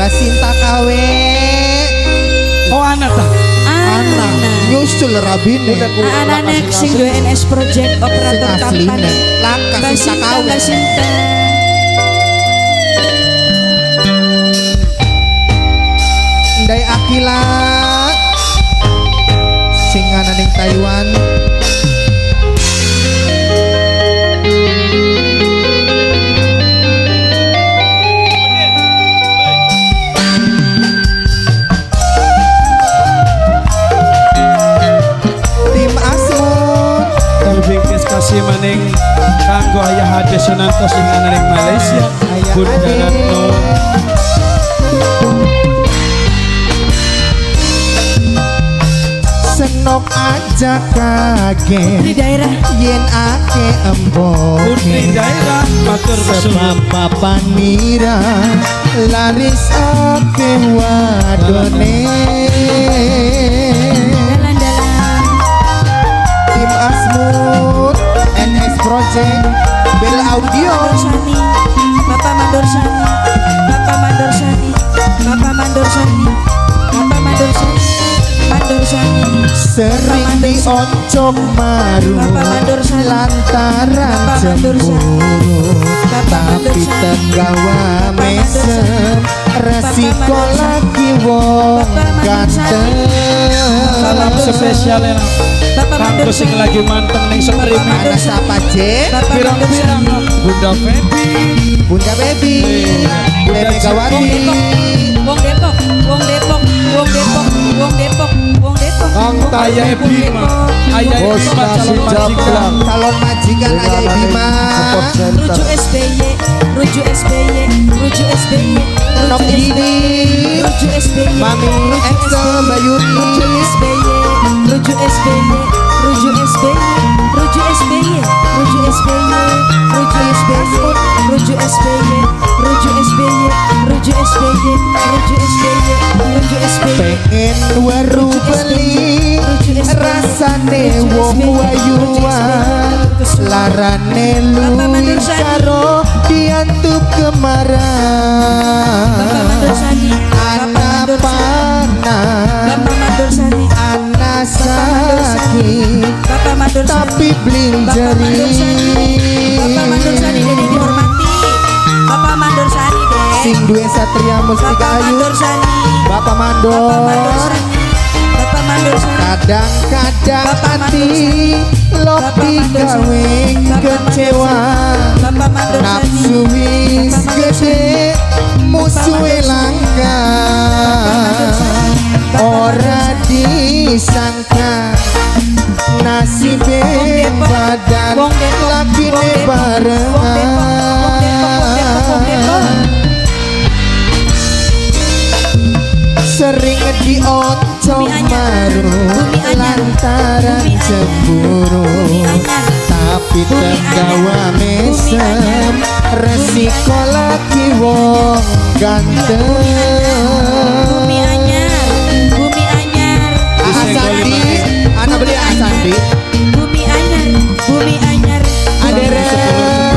Basinta kawe. Oh anak dah. Anak nyusul rabine. Anak sing duwe NS Project operator tampan. Langkah Sinta Basinta kawe. Basinta. Ndai Akila sing ana ning Taiwan. Tim Asmut Bingkis kasih maning kanggo ayah Hade Sunanto sing ana ning Malaysia. Ayah Bunda Hade. Ratno. senok aja Di kaget daerah yen ake emboke. Putri daerah matur Sebab kesuwun. papan mira laris ake wadone. dalan-dalan. Tim Asmut NS Project Bel Audio Mandor Sani, Bapak Mandor Sani, Bapak Mandor Sani, Bapak Mandor Sani, Bapak Mandor Sani, Mandor Sani. sering dioncok maru Bapak Mandor Sani. lantaran Bapak Mandor Sani. cemburu Bapak Mandor tapi Sani. tenggawa Bapak Mandor mesem Sani. resiko Bapak Mandor Sani. lagi wong Bapak Mandor Sani. ganteng. Salam spesial ya. Bapak Kanggo Mandor sing Sani. lagi manteng ning streaming. Mandor Anak Sani. siapa J? Bapak Mandor Pirang-pirang Sani. Bunda Feby. Bunda Baby Bunda Bunda Megawati Wong Depok, Wong Depok, Wong Depok, Wong Depok, Wong Depok. Ayah Bima. Ayah Bima calon majikan. calon majikan Ayah Bima Rujuk SBY, rujuk SBY, rujuk SBY, Nok rujuk SBY, Didi rujuk SBY, Mami Excel Mbak Yuri rujuk SBY, rujuk SBY, rujuk SBY, rujuk SBY, rujuk SBY, rujuk SBY, rujuk SBY, rujuk SBY, rujuk SBY, rujuk SBY, rujuk SBY. pengen waru beli rasane wong wayuan larane luwih karo diantuk Bapak Mandor kemarang Sani, ana panas Bapak Mandor Sani, ana sakit Bapak Mandor Sani, tapi Bapak Mandor Sani, Bapak Mandor Sani blinjeri Dede dihormati. Bapak Mandor Sani deh. sing duwe Satria Mustika Bapak Ayu Mandor Sani. Bapak Bapak Mandor Mandor Sani. Bapak Mandor Sani. kadang-kadang Bapak Mandor hati Sani. lo Bapak Mandor digawe Sani. Bapak Mandor kecewa Sani. Bapak Mandor Sani. nafsu wis Bapak Mandor gede musuhe Mandor Sani. langka Bapak ora disangka nasibe Depok. badan Wong Depok. lagi Wong Depok. barengan Wong Depok. sering dioncok Bumi anyar. maru Bumi anyar. lantaran Bumi anyar. cemburu Bumi anyar. tapi Bumi tergawa anyar. mesem Bumi anyar. resiko lagi wong ganteng Bumi anyar. Bumi anyar. Asandi anak beli Asandi Bumi anyar. Bumi anyar. Aderen.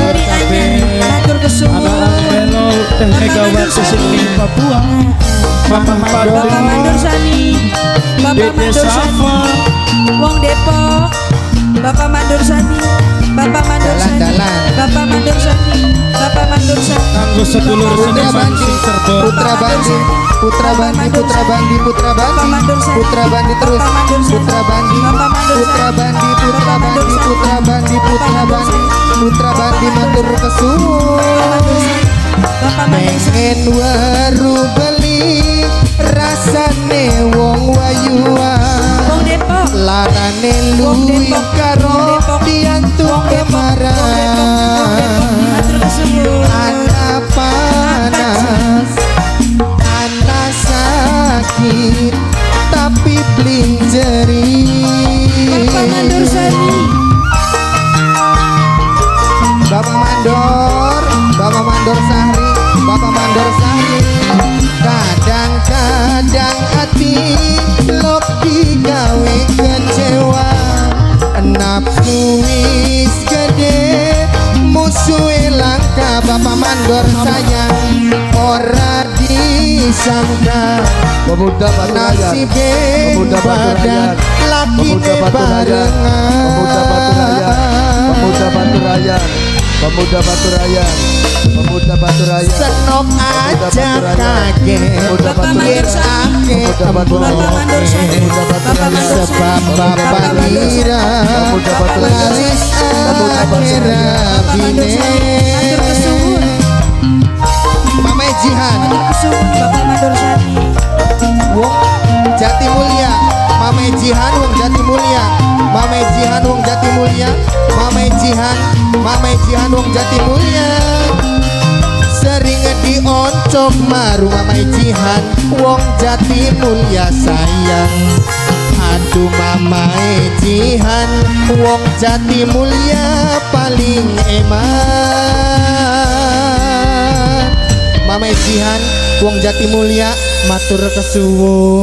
Bumi anyar. Matur kesuwun. Anak Melo Teh Megawati sing ning Papua. Bapak Bapak Mandor. Mandor Sani, Bapak Dede Mandor Sani, Safa. Wong Depok, Bapak Mandor Sani, Bapak Mandor Sani, Dalan-dalan. Bapak Mandor Sani, Bapak Mandor Sani, Kanggo sedulur Putra seniman Bandi sing serba. Putra Bandi Putra Bandi Putra Bandi Putra Bandi Putra Bandi terus Putra Bandi Putra Bandi Putra Bandi Putra Bandi Putra Bandi Putra Bandi matur kesuwun Bapak Mandor Sani, pengen waru beli rasane wong wayuan Wong Depok, larane Wong luwih Depok, karo Wong Depok, diantuk Wong Depok, kemarang Matur kesuwun. ana panas ana sakit tapi blinjeri Bapak Mandor Sani, Bapak Mandor Sahri Bapak Mandor Sahri kadang-kadang hati lo digawe kecewa sangka Pemuda Batu Rayan, nasib Pemuda Batu badan Rayan, laki Pemuda Batu Rayan, Pemuda Batu Rayan, Pemuda Batu Rayan, Pemuda Batu Rayan, Pemuda Batu Rayan, senok aja kaget Pemuda Bapak Batu Mandor Rayan, Sani, Pemuda Batu Rayan, Bapak Mandor Sani, Bapak Mandor sebab Sani, bapak ngira Pemuda Batu Rayan, laris Pemuda Batu Rayan, akhirah Bapak Mandor Sani, Matur kesuwun, Mama Jihan Matur kesuwun Bapak Mandor Sani. wong Jati Mulia Mama Jihan wong Jati Mulia Mama Jihan wong Jati Mulia Mama Jihan wong Jati Mulia sering dioncok maru Mama Jihan wong Jati Mulia sayang aduh Mama Jihan wong Jati Mulia paling eman Mama Jihan wong Jati Mulia matur kesuwun.